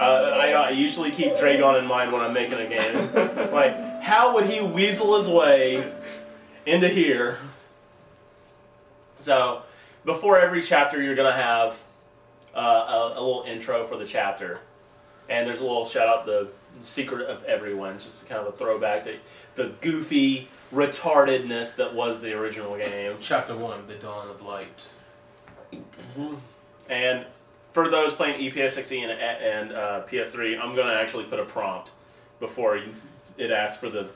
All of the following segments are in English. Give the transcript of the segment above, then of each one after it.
I usually keep Dragon in mind when I'm making a game. Like, how would he weasel his way into here? So, before every chapter, you're going to have a little intro for the chapter. And there's a little shout out the secret of everyone, just kind of a throwback to the goofy retardedness that was the original game. Chapter 1, The Dawn of Light. Mm-hmm. And for those playing EPS-XE and PS3, I'm going to actually put a prompt before it asks for the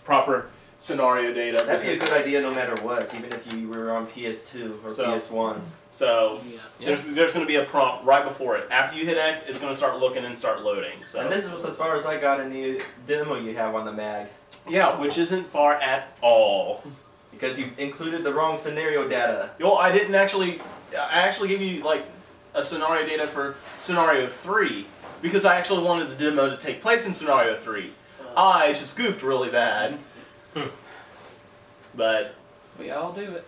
proper scenario data. That'd be a good idea no matter what, even if you were on PS2 or PS1. So there's going to be a prompt right before it. After you hit X, it's going to start looking and start loading. So. And this was as far as I got in the demo you have on the Mag. Yeah, which isn't far at all. Because you included the wrong scenario data. Well, I didn't actually... I actually gave you, like, a scenario data for Scenario 3, because I actually wanted the demo to take place in Scenario 3. I just goofed really bad. But... we all do it.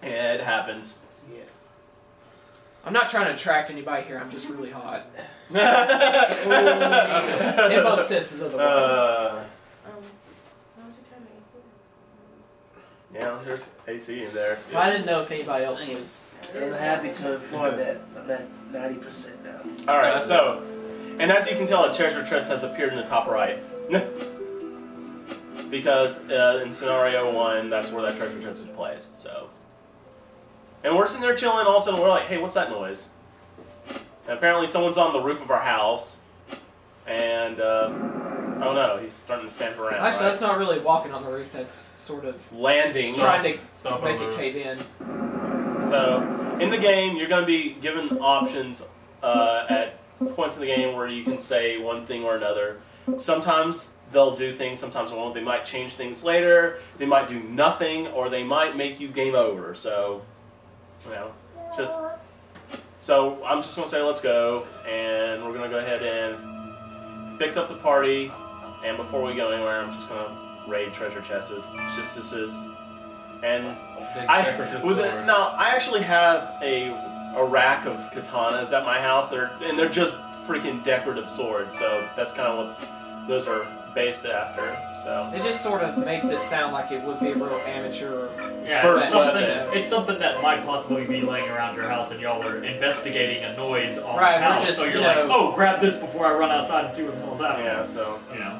It happens. Yeah. I'm not trying to attract anybody here, I'm just really hot. In both senses of the word. Yeah, there's AC in there. Well, I didn't know if anybody else was. I'm happy to inform that I'm at 90% now. Alright, so, and as you can tell, a treasure chest has appeared in the top right. Because in Scenario 1, that's where that treasure chest is placed, so. And we're sitting there chilling, all of a sudden we're like, hey, what's that noise? And apparently someone's on the roof of our house, and, oh no, he's starting to stamp around. Actually, that's not really walking on the roof, that's sort of... landing. Trying to make it cave in. So, in the game, you're going to be given options at points in the game where you can say one thing or another. Sometimes they'll do things, sometimes they won't. They might change things later, they might do nothing, or they might make you game over. So, you know, just... So, I'm just going to say let's go, and we're going to go ahead and fix up the party, and before we go anywhere, I'm just going to raid treasure chests. And I actually have a rack of katanas at my house, and they're just freaking decorative swords, so that's kind of what those are based after. So it just sort of makes it sound like it would be a real amateur. Yeah, it's something that might possibly be laying around your house, and y'all are investigating a noise on the house. Just, so you're like, oh, grab this before I run outside and see what the hell's happening. Yeah, so you know,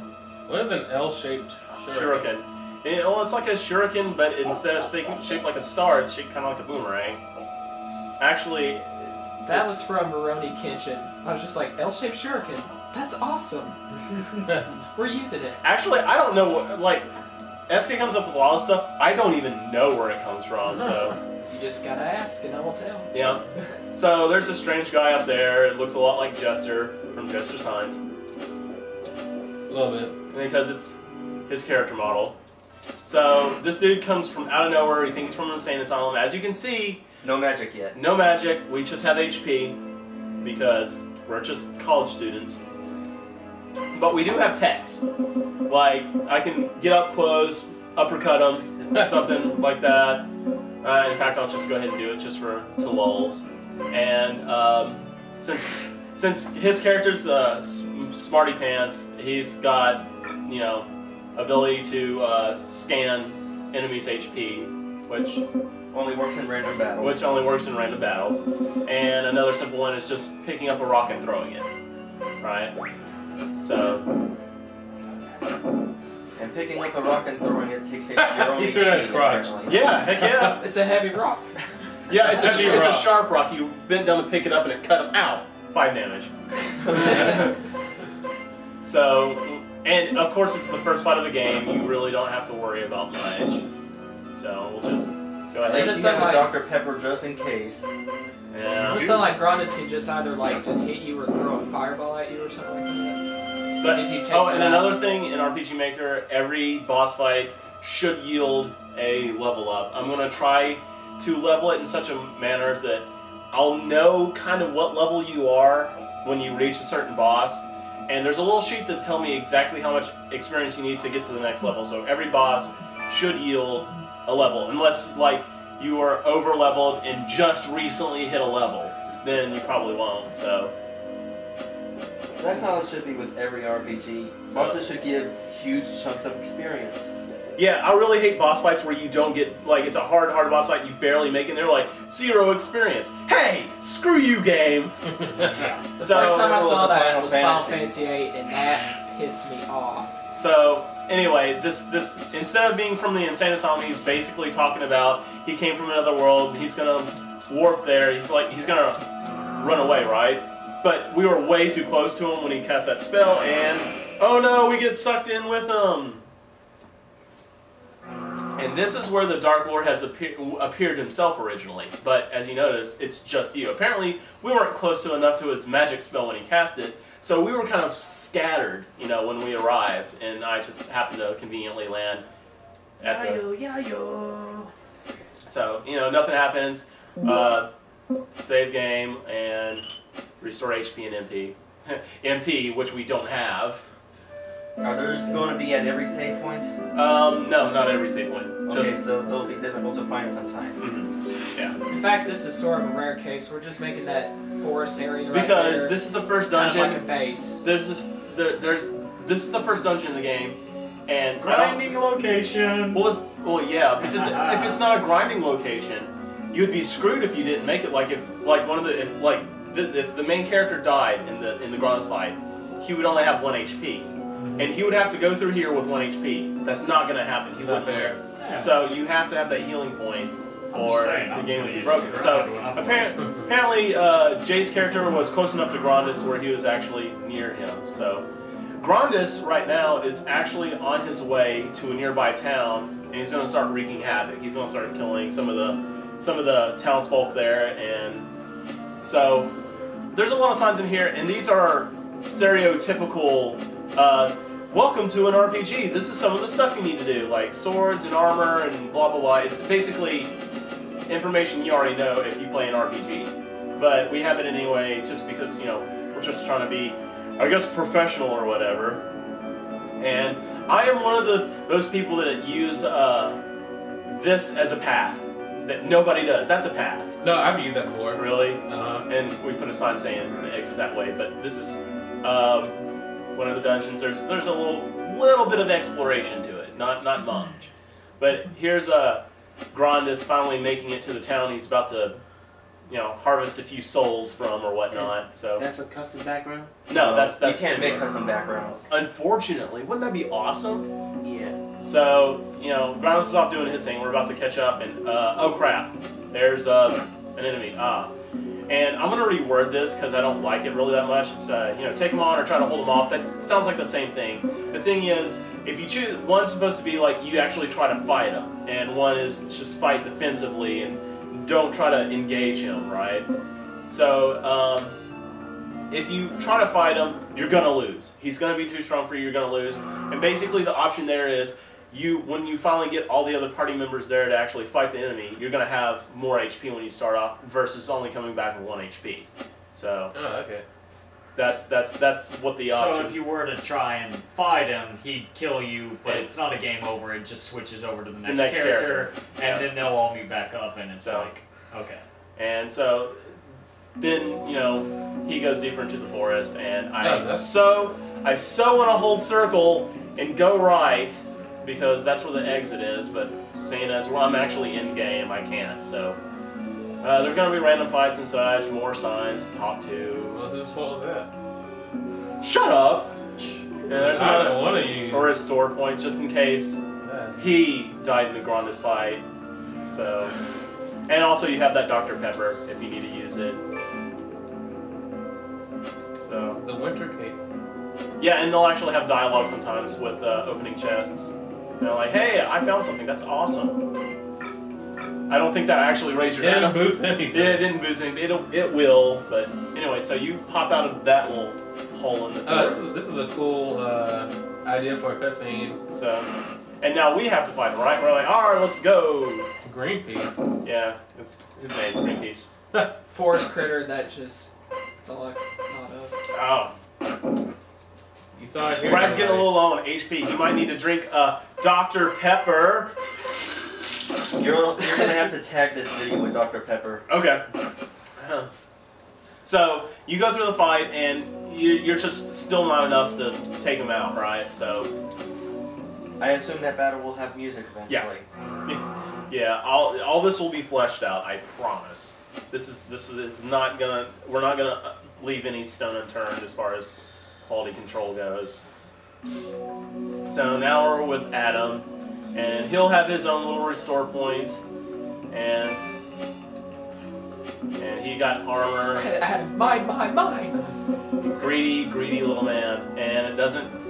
What is an L-shaped shuriken? Well, it's like a shuriken, but instead of shaped like a star, it's shaped kind of like a boomerang. Actually, that was from Moroni Kenshin. I was just like, L-shaped shuriken. That's awesome. We're using it. Actually, I don't know what, like, SK comes up with a lot of stuff. I don't even know where it comes from, so. You just gotta ask and I will tell. Yeah. So there's a strange guy up there. It looks a lot like Jester from Jester Signs. Love it. Because it's his character model. So this dude comes from out of nowhere. We think he's from an insane asylum. As you can see, no magic yet. No magic. We just have HP because we're just college students. But we do have techs. Like, I can get up close, uppercut him, something like that. In fact, I'll just go ahead and do it just to lulz. And since his character's smarty pants, he's got, you know, ability to scan enemies' HP, which only works in random battles. And another simple one is just picking up a rock and throwing it. Right? So. And picking up a rock and throwing it takes your own He threw that his crotch. Yeah, heck yeah. It's a heavy rock. Yeah, it's a sharp rock. You bend down to pick it up and it cut him out. 5 damage. So, and of course it's the first fight of the game. You really don't have to worry about much. So we'll just go ahead. At least you have a Dr. Pepper just in case. Yeah. It sounds like Grandis can just either like just hit you or throw a fireball at you or something like that. But, and another thing in RPG Maker, every boss fight should yield a level up. I'm going to try to level it in such a manner that I'll know kind of what level you are when you reach a certain boss. And there's a little sheet that tells me exactly how much experience you need to get to the next level. So every boss should yield a level. Unless, like, you are over-leveled and just recently hit a level. Then you probably won't, so. That's how it should be with every RPG. Bosses should give huge chunks of experience. Yeah, I really hate boss fights where you don't get, like, it's a hard boss fight, you barely make it, and they're like, 0 experience. Hey, screw you, game! So, First time I saw that Final was Final Fantasy. Fantasy VIII, and that pissed me off. So, anyway, this instead of being from the insane asylum, he's basically talking about he came from another world, and he's gonna warp there, he's gonna run away, right? But we were way too close to him when he cast that spell, and oh no, we get sucked in with him! And this is where the Dark Lord has appeared himself originally, but as you notice, it's just you. Apparently, we weren't close to enough to his magic spell when he cast it, so we were kind of scattered, you know, when we arrived, and I just happened to conveniently land at the... Yayo. So, you know, nothing happens, save game, and restore HP and MP. MP, which we don't have. Are those going to be at every save point? No, not every save point. Okay, Just, so they'll be difficult to find sometimes. yeah. In fact, this is sort of a rare case. We're just making that forest area right Because there this is the first kind of dungeon. like a base. This is the first dungeon in the game, and Grinding location. Well, yeah, but if it's not a grinding location, you'd be screwed if you didn't make it. Like if the main character died in the Grandis fight, he would only have 1 HP, and he would have to go through here with 1 HP. That's not going to happen. He wouldn't there. Yeah. So you have to have that healing point, I'm or saying, the I'm game gonna would be use broken. it So when I'm apparently, Jay's character was close enough to Grandis where he was actually near him. So Grandis right now is actually on his way to a nearby town, and he's going to start wreaking havoc. He's going to start killing some of the townsfolk there, and so there's a lot of signs in here, and these are stereotypical. Welcome to an RPG. This is some of the stuff you need to do, like swords and armor and blah blah blah. It's basically information you already know if you play an RPG. But we have it anyway, just because, you know, we're just trying to be, I guess, professional or whatever. And I am one of those people that use this as a path that nobody does. That's a path. No, I've used that before. Really? Uh-huh. And we put a sign saying exit that way. But this is one of the dungeons. There's a little bit of exploration to it, not much. But here's Grandis finally making it to the town he's about to, you know, harvest a few souls from or whatnot. So That's a custom background? no, that's You can't make custom backgrounds. Unfortunately, wouldn't that be awesome? Yeah. So, you know, Grandis is off doing his thing. We're about to catch up, and oh crap, there's an enemy. And I'm gonna reword this because I don't like it really that much. It's you know, take them on or try to hold them off. That sounds like the same thing. The thing is, if you choose, one's supposed to be like you actually try to fight him, and one is just fight defensively and don't try to engage him, right? So if you try to fight him, you're gonna lose. He's gonna be too strong for you. You're gonna lose. And basically, the option there is when you finally get all the other party members there to actually fight the enemy, you're gonna have more HP when you start off versus only coming back with 1 HP. So Oh, okay. that's what the option. So if you were to try and fight him, he'd kill you, but it's not a game over. It just switches over to the next, character, and Yeah. then they'll all meet back up, and it's So- like, okay. And so then, you know, he goes deeper into the forest, and I so want to hold circle and go right because that's where the exit is. But seeing as I'm actually in game, I can't. So there's gonna be random fights and such, more signs to talk to. Well, whose fault is that? Shut up. And there's I another don't want to use. or a store point just in case that. he died in the Grandis fight. So, and also you have that Dr. Pepper if you need to use it. So, The winter cape. yeah, and they'll actually have dialogue sometimes with opening chests. You know, like, hey, I found something. That's awesome. I don't think that actually raised your Didn't hand. boost anything. Yeah, it didn't boost anything. It will, but anyway. So you pop out of that little hole in the floor. This is a cool idea for a cutscene. So, and now we have to fight him, right? We're like, all right, let's go. Greenpeace. Yeah, it's his name, Greenpeace. Forest critter that just. That's all I thought of. Oh. You saw it here. Brad's getting a little low on HP. He might need to drink Dr. Pepper. You're gonna have to tag this video with Dr. Pepper. Okay. So you go through the fight, and you're just still not enough to take him out, right? So. I assume that battle will have music eventually. Yeah. All this will be fleshed out. I promise. This is not gonna. We're not gonna leave any stone unturned as far as quality control goes. So now we're with Adam, and he'll have his own little restore point, and he got armor. Adam, mine. Greedy little man, and it doesn't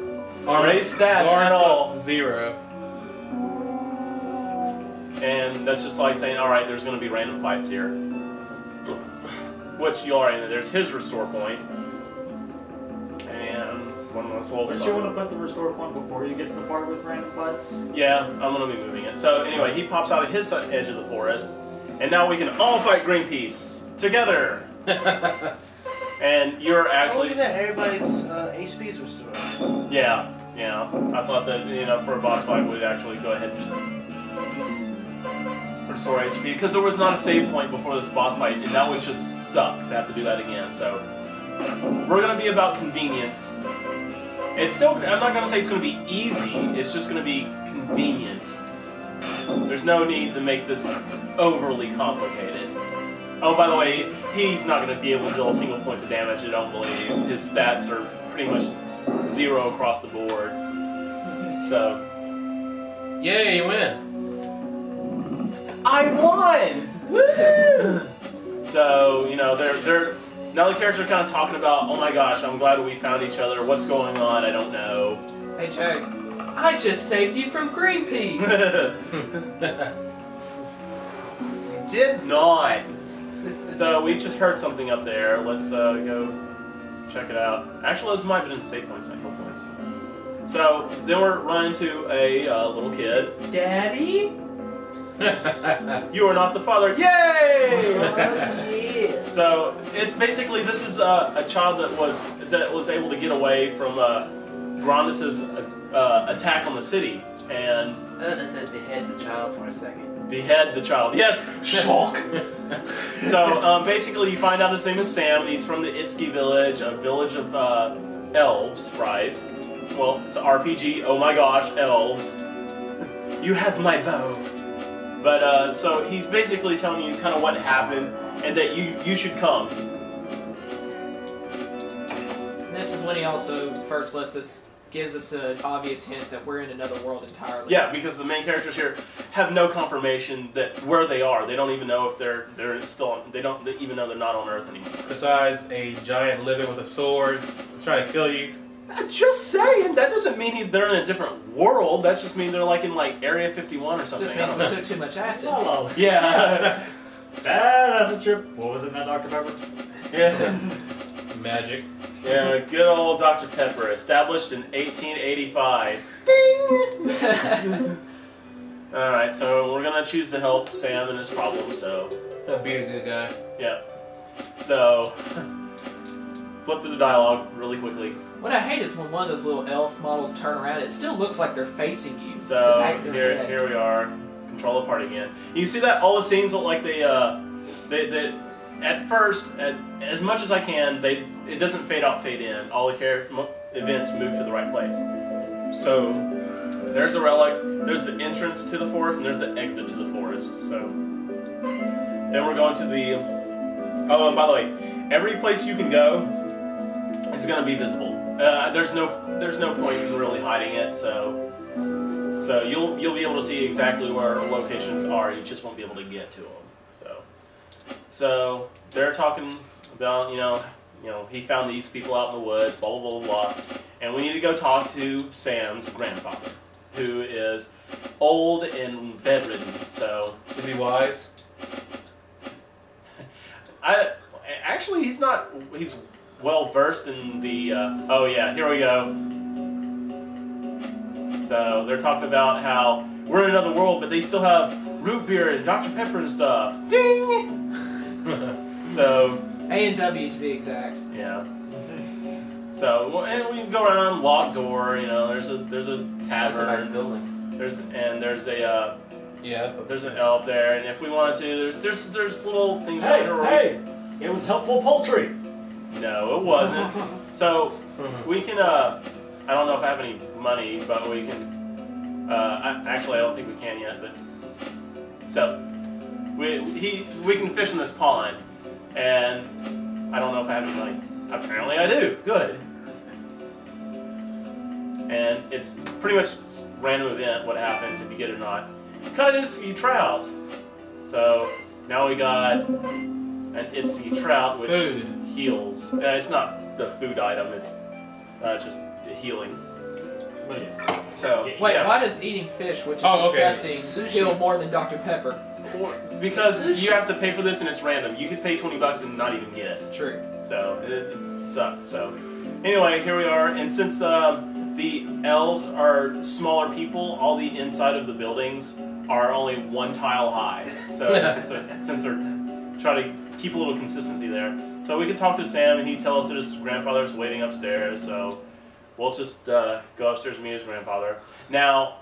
raise stats at all. 0. And that's just like saying, all right, there's going to be random fights here, which you already know. There's his restore point, and one last little. Don't you want to put the restore point before you get to the part with random fights? Yeah, I'm going to be moving it. So anyway, he pops out of his edge of the forest, and now we can all fight Greenpeace together. And you're actually. Look at that, everybody's HP is restored. Yeah. I thought that for a boss fight we'd actually go ahead and just restore HP because there was not a save point before this boss fight, and that would just suck to have to do that again. So we're going to be about convenience. It's still. I'm not going to say it's going to be easy. It's just going to be convenient. There's no need to make this overly complicated. Oh, by the way, he's not going to be able to deal a single point of damage. I don't believe his stats are pretty much 0 across the board. So, Yay, you win! I won! Woo! So they're now the characters are kind of talking about, oh my gosh, I'm glad we found each other. What's going on? I don't know. Hey Jay, I just saved you from Greenpeace. Did not. So we just heard something up there. Let's go check it out. Actually, those might have been save points, not heal points. So then we're running to a little kid. Daddy? You are not the father. Yay! Yeah. So it's basically this is a child that was able to get away from Grandis's attack on the city and. I thought it said behead the child for a second. Behead the child. Yes! Shock! So, basically, you find out his name is Sam, and he's from the Itsuki village, a village of elves, right? Well, it's an RPG. Oh my gosh, elves. You have my bow. But, so he's basically telling you kind of what happened, and that you should come. This is when he also first gives us an obvious hint that we're in another world entirely. Yeah, because the main characters here have no confirmation that where they are. They don't even know if they're still. They don't even know they're not on Earth anymore. Besides a giant lizard with a sword that's trying to kill you. I'm just saying. That doesn't mean they're in a different world. That just means they're like in Area 51 or something. Just means we took too much acid. Oh, Yeah. that's a trip. What was in that Dr. Pepper? Yeah. Magic. Yeah, good old Dr. Pepper, established in 1885. Ding! Alright, so we're going to choose to help Sam in his problem, so... That'd be a good guy. Yeah. So, flip through the dialogue really quickly. What I hate is when one of those little elf models turn around, it still looks like they're facing you. So, here we are. Control the party again. You see that all the scenes look like they at first, as much as I can, it doesn't fade out, fade in. All the events move to the right place. So, there's a relic, there's the entrance to the forest, and there's the exit to the forest. So, then we're going to the... Oh, and by the way, every place you can go, it's going to be visible. There's no point in really hiding it, so you'll be able to see exactly where locations are. You just won't be able to get to them. So they're talking about he found these people out in the woods, blah blah blah blah, and we need to go talk to Sam's grandfather, who is old and bedridden. So Is he wise? Actually he's not. He's well versed in the. Oh yeah, here we go. So they're talking about how we're in another world, but they still have root beer and Dr. Pepper and stuff. Ding! So A and W to be exact. yeah. So and we go around, locked door. There's a That's a tavern. nice building. There's a Yeah. there's an elf there, and if we wanted to, there's little things. Hey, it was helpful poultry. No, it wasn't. So we can. I don't know if I have any money, but we can. Actually, I don't think we can yet. But so we can fish in this pond, and I don't know if I have any money. Apparently, I do. Good. And it's pretty much a random event. What happens if you get it or not? Cut an Itsy trout. So now we got an Itsy trout, which heals. It's not the food item. It's just healing. So wait, yeah. why does eating fish, which is disgusting, Sushi. heal more than Dr. Pepper? Because you have to pay for this and it's random. You could pay $20 and not even get It's it. true. So it sucks. So anyway, here we are. And since the elves are smaller people, all the inside of the buildings are only one tile high. So since they're trying to keep a little consistency there. So we could talk to Sam and he'd tell us that his grandfather's waiting upstairs. So we'll just go upstairs and meet his grandfather. Now,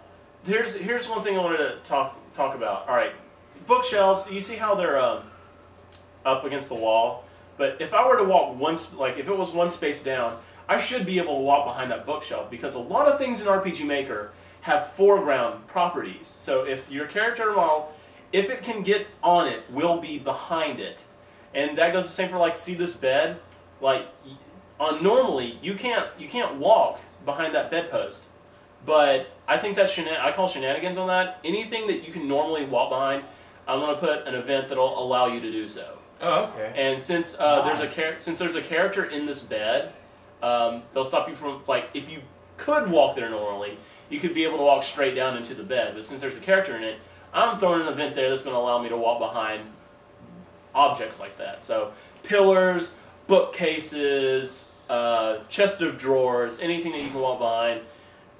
here's one thing I wanted to talk about. All right, bookshelves. You see how they're up against the wall? But if I were to walk if it was one space down, I should be able to walk behind that bookshelf because a lot of things in RPG Maker have foreground properties. So if your character model, if it can get on it, will be behind it. And that goes the same for see this bed? Normally you can't walk behind that bedpost. But I think that's I call shenanigans on that. Anything that you can normally walk behind, I'm going to put an event that'll allow you to do so. Oh, okay. And since there's a character in this bed, they'll stop you from if you could walk there normally, you could be able to walk straight down into the bed. But since there's a character in it, I'm throwing an event there that's going to allow me to walk behind objects like that. So pillars, bookcases, chest of drawers, anything that you can walk behind,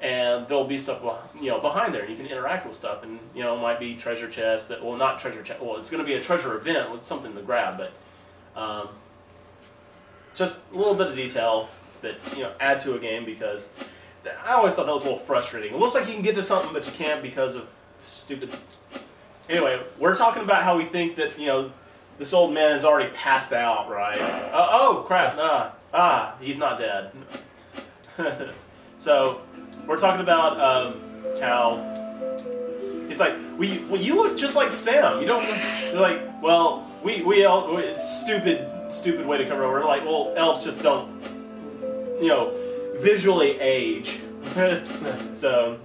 and there'll be stuff behind there, and you can interact with stuff, and it might be treasure chests not treasure chest. Well, it's going to be a treasure event with something to grab, but just a little bit of detail that add to a game because I always thought that was a little frustrating. It looks like you can get to something, but you can't because of stupid. Anyway, we're talking about how we think that this old man is already passed out, right? Oh crap! He's not dead. So we're talking about how it's you look just like Sam. You don't we all stupid way to cover over. Elves just don't visually age. So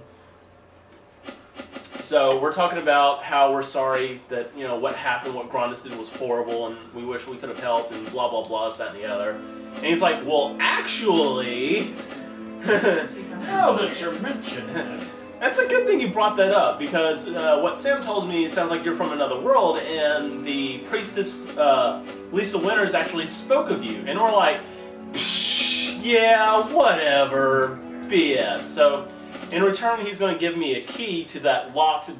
we're talking about how we're sorry that what happened, what Grandis did was horrible, and we wish we could have helped, and blah blah blah, this, that, and the other. And he's like, well, actually, Now that you're mentioning it. That's a good thing you brought that up because what Sam told me sounds like you're from another world, and the priestess Lisa Winters actually spoke of you, and we're like, psh, yeah, whatever, BS. So. In return, he's going to give me a key to that locked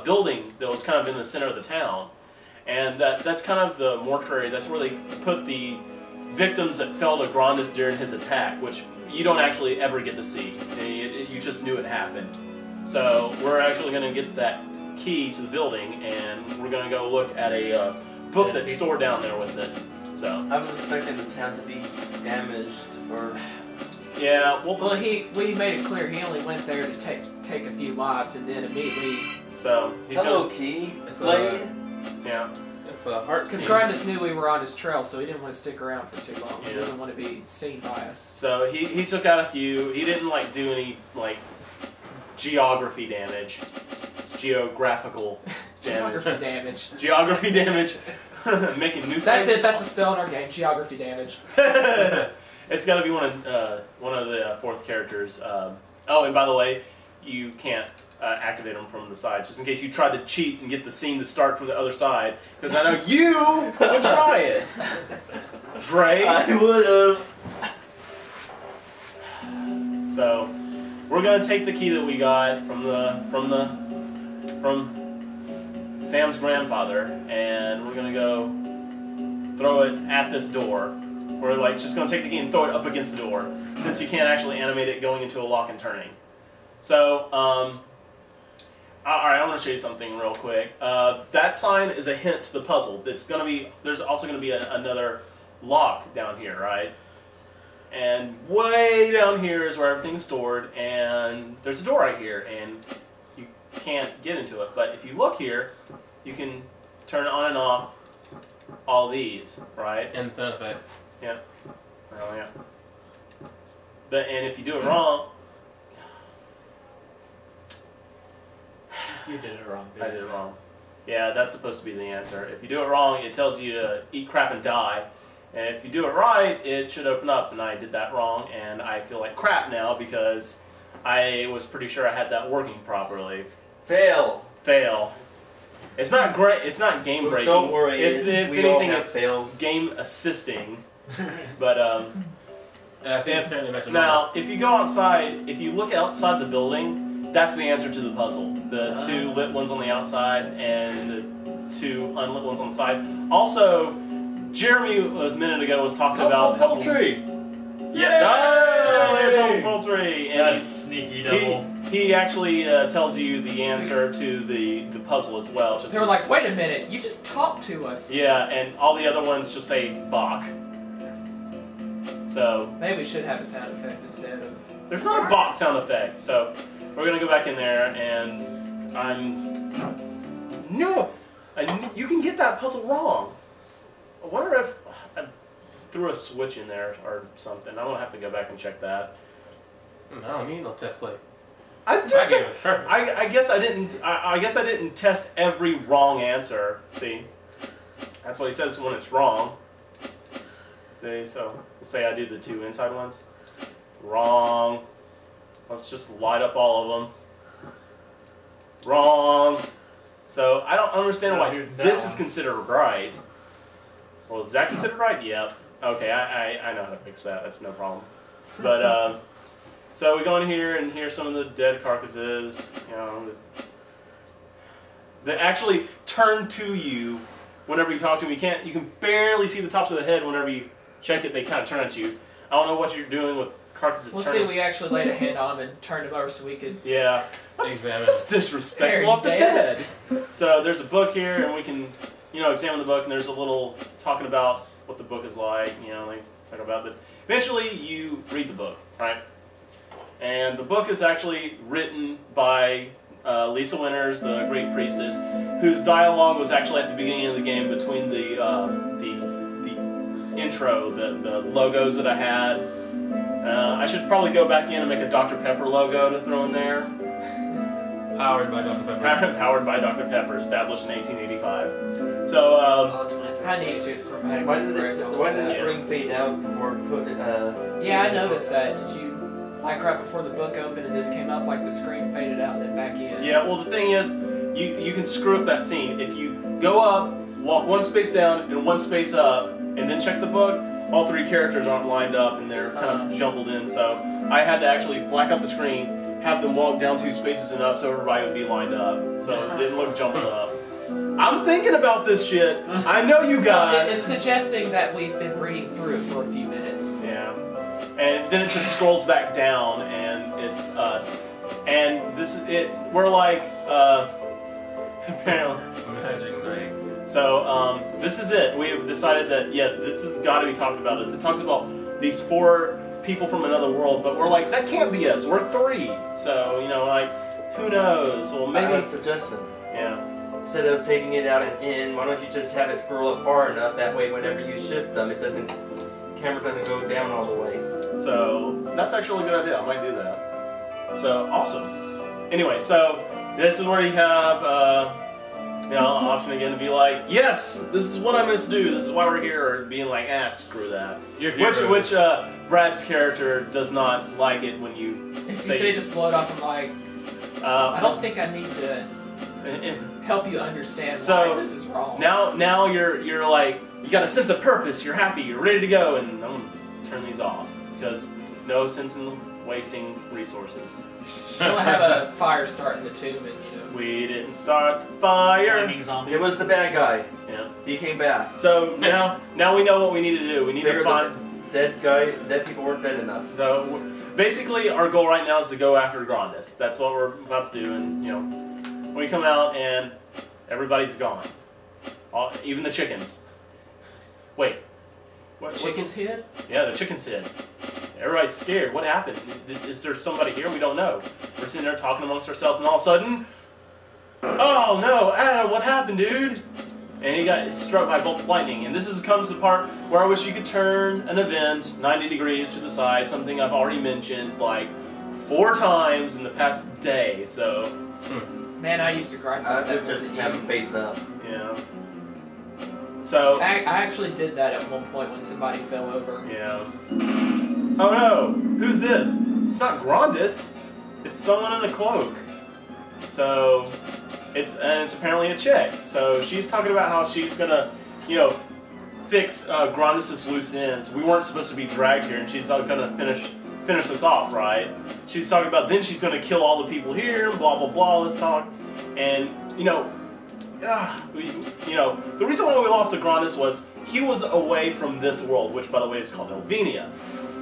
building that was kind of in the center of the town. And that's kind of the mortuary. That's where they put the victims that fell to Grandis during his attack, which you don't actually ever get to see. You just knew it happened. So we're actually going to get that key to the building, and we're going to go look at a book that's stored down there with it. So I was expecting the town to be damaged or... Yeah, well, we made it clear he only went there to take a few lives, and then immediately. So he's hello, gonna, Key. It's Lady. Yeah. It's a heart. Because Grindus knew we were on his trail, so he didn't want to stick around for too long. Yeah. He doesn't want to be seen by us. So he took out a few. He didn't do any geography damage, geographical damage, Geography damage. geography damage, making new. That's it. That's a spell in our game. Geography damage. It's got to be one of the fourth characters. Oh, and by the way, you can't activate them from the side, just in case you tried to cheat and get the scene to start from the other side, because I know you would try it. Dre. I would have. So we're gonna take the key that we got from Sam's grandfather, and we're gonna go throw it at this door. We're just gonna take the key and throw it up against the door, since you can't actually animate it going into a lock and turning. So, alright, I'm gonna show you something real quick. That sign is a hint to the puzzle. There's also gonna be another locked down here, right? And way down here is where everything's stored, and there's a door right here, and you can't get into it. But if you look here, you can turn on and off all these, right? And sound effect. Yeah. Oh, yeah. And if you do it wrong... You did it wrong. I did it wrong. Yeah, that's supposed to be the answer. If you do it wrong, it tells you to eat crap and die. And if you do it right, it should open up. And I did that wrong, and I feel like crap now because I was pretty sure I had that working properly. Fail. Fail. It's not great. It's not game breaking. Don't worry. If we anything, all have it's fails. game assisting. But I think turn it back to now, if you go outside, if you look outside the building, that's the answer to the puzzle. The two lit ones on the outside and the two unlit ones on the side. Also, Jeremy a minute ago was talking about poultry. Yeah, no, there's helpful poultry. And That's sneaky double. he actually tells you the answer to the puzzle as well. They were like, wait a minute, you just talked to us. Yeah, and all the other ones just say Bach. So maybe we should have a sound effect instead of. there's not a Bach sound effect. So we're gonna go back in there, and you can get that puzzle wrong. I wonder if I threw a switch in there or something. I'm gonna have to go back and check that. I don't need no test play. I guess I didn't. I guess I didn't test every wrong answer. See, that's what he says when it's wrong. See, so let's say I do the two inside ones. Wrong. Let's just light up all of them. Wrong. So I don't understand why this is considered right. Well, is that considered right? Yep. Okay, I know how to fix that. That's no problem. But so we go in here, and here's some of the dead carcasses. You know, that actually turn to you whenever you talk to them. You can barely see the tops of the head whenever you check it. They kind of turn at you. I don't know what you're doing with carcasses. We'll see. We actually laid a hand on them and turned them over so we could. Yeah, that's disrespectful of the dead. So there's a book here, and we can, examine the book. And there's a little talking about what the book is like. They talk about it. Eventually, you read the book, right? And the book is actually written by Lisa Winters, the Great Priestess, whose dialogue was actually at the beginning of the game between the intro, the logos that I had. I should probably go back in and make a Dr. Pepper logo to throw in there. Powered by Dr. Pepper. Powered by Dr. Pepper, established in 1885. So, I need to. Why did the screen fade out before it put it? Yeah, I noticed that. Did you? Like right before the book opened and this came up, like the screen faded out and then back in. Yeah, well the thing is, you can screw up that scene. If you go up, walk one space down and one space up, and then check the book, all three characters aren't lined up and they're kind of jumbled in. So I had to actually black out the screen, have them walk down two spaces and up so everybody would be lined up. So it didn't look jumbled up. I'm thinking about this shit. I know you guys. Well, it's suggesting that we've been reading through it for a few minutes. Yeah. And then it just scrolls back down, and it's us. And this is it. We're like, apparently. Magic Night. So, this is it. We have decided that, this has got to be talked about. It talks about these 4 people from another world, but we're like, that can't be us. We're 3. So, who knows? Well, maybe. I have a suggestion. Yeah. Instead of taking it out and in, why don't you just have it scroll up far enough? That way, whenever you shift them, camera doesn't go down all the way. So that's actually a good idea. I might do that. So awesome. Anyway, so this is where you have an option again to be like, yes, this is what I'm supposed to do. This is why we're here. Or being like, screw that. Which Brad's character does not like it when you if you say just blow it off. I'm like, I don't think I need to help you understand why this is wrong. Now you're like, you got a sense of purpose. You're happy. You're ready to go. And I'm gonna turn these off. Because no sense in wasting resources. You don't have a fire start in the tomb, and we didn't start the fire. It was the bad guy. Yeah. He came back. So now we know what we need to do. We need to find dead people weren't dead enough. So basically, our goal right now is to go after Grandis. That's what we're about to do. And we come out and everybody's gone, even the chickens. Wait. Chicken's head? Yeah, the chicken's head. Everybody's scared. What happened? Is there somebody here? We don't know. We're sitting there talking amongst ourselves, and all of a sudden, oh no, Adam, what happened, dude? And he got struck by a bolt of lightning. And comes the part where I wish you could turn an event 90 degrees to the side, something I've already mentioned like 4 times in the past day. So, man, I used to grind. I would just have him face up. Yeah. So I actually did that at one point when somebody fell over. yeah. Oh no! Who's this? It's not Grandis. It's someone in a cloak. So it's apparently a chick. So she's talking about how she's gonna, fix Grandis' loose ends. We weren't supposed to be dragged here, and she's gonna finish us off, right? She's talking about then she's gonna kill all the people here, and blah blah blah. Let's talk, and the reason why we lost to Grandis was he was away from this world, which by the way is called Elvenia.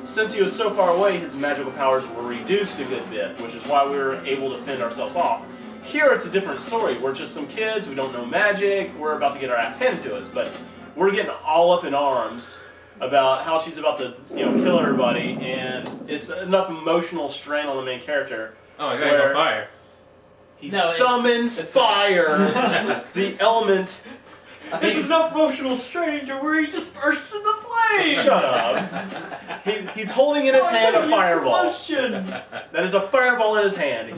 Since he was so far away, his magical powers were reduced a good bit, which is why we were able to fend ourselves off. Here it's a different story. We're just some kids, we don't know magic, we're about to get our ass handed to us, but we're getting all up in arms about how she's about to, kill everybody, and it's enough emotional strain on the main character. Oh, the guy's on fire. He summons fire, the element. This is an emotional strain to where he just bursts into flame. Shut up. He's holding in his hand a fireball. That is a fireball in his hand.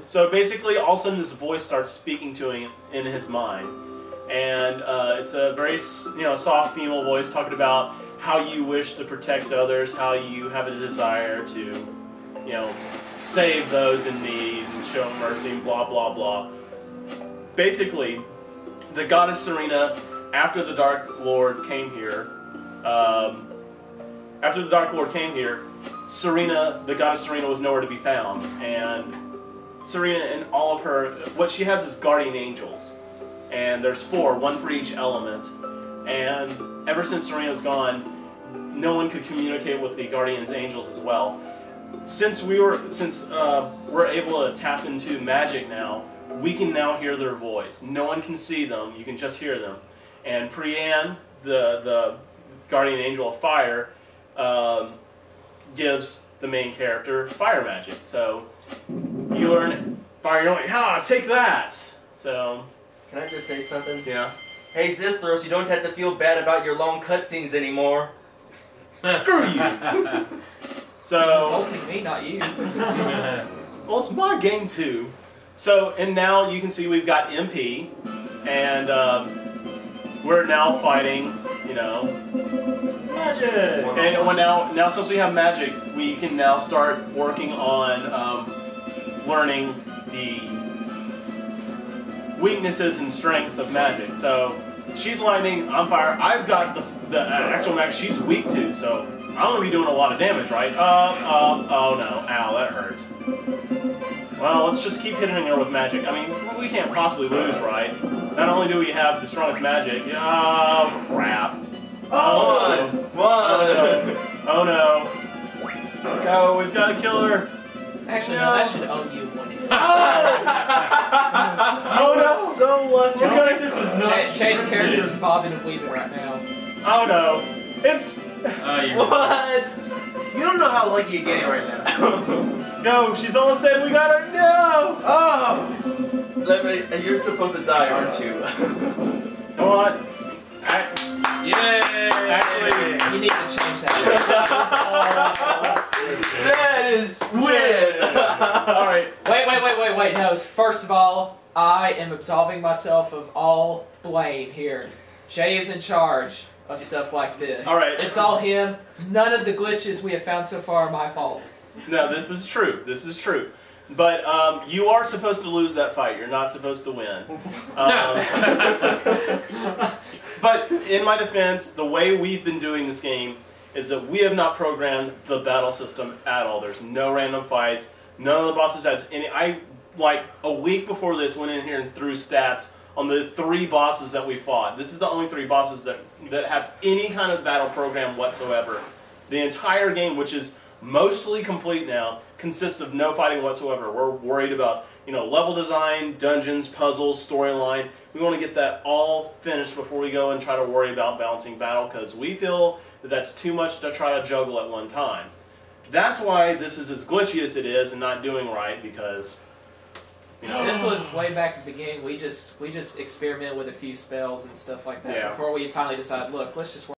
So basically, all of a sudden, this voice starts speaking to him in his mind, and it's a very soft female voice talking about how you wish to protect others, how you have a desire to, save those in need and show mercy, and blah blah blah. Basically, the goddess Serena, after the Dark Lord came here, Serena, the goddess Serena, was nowhere to be found, and Serena and all of her, what she has is guardian angels, and there's 4, one for each element, and ever since Serena's gone, no one could communicate with the guardian's angels as well. Since we're able to tap into magic now, we can now hear their voice. No one can see them, you can just hear them. And Priyan, the guardian angel of fire, gives the main character fire magic. So you learn fire, you're like, take that! So... Can I just say something? Yeah. Hey, Zithros, you don't have to feel bad about your long cutscenes anymore. Screw you! So... He's insulting me, not you. Well, it's my game too. So, and now you can see we've got MP, and we're now fighting, magic. And now since we have magic, we can now start working on learning the weaknesses and strengths of magic. So, she's lightning, I'm fire. I've got the actual magic she's weak to, so I'm gonna be doing a lot of damage, right? Oh no, ow, that hurt. Well, let's just keep hitting her with magic. I mean, we can't possibly lose, right? Not only do we have the strongest magic... Oh, crap. Oh no. Go, we've got to kill her. Actually, no, that should own you one hit. Oh no. So lucky. This is not Shay's character is bobbing and weaving right now. Oh no. It's... What? You don't know how lucky you're getting right now. Go, she's almost dead, we got her, no! Oh! You're supposed to die, aren't you? Come on. Yay! Actually, You need to change that. That is win! Alright. Wait. No, first of all, I am absolving myself of all blame here. Jay is in charge of stuff like this. Alright. It's all him. None of the glitches we have found so far are my fault. No, this is true. This is true. But you are supposed to lose that fight. You're not supposed to win. But in my defense, the way we've been doing this game is that we have not programmed the battle system at all. There's no random fights. None of the bosses have any. I, like, a week before this, went in here and threw stats on the 3 bosses that we fought. This is the only 3 bosses that have any kind of battle program whatsoever. The entire game, which is mostly complete now, consists of no fighting whatsoever. We're worried about, level design, dungeons, puzzles, storyline. We want to get that all finished before we go and try to worry about balancing battle, because we feel that's too much to try to juggle at one time. That's why this is as glitchy as it is and not doing right, because This was way back at the beginning. We just experimented with a few spells and stuff like that before we finally decided, look, let's just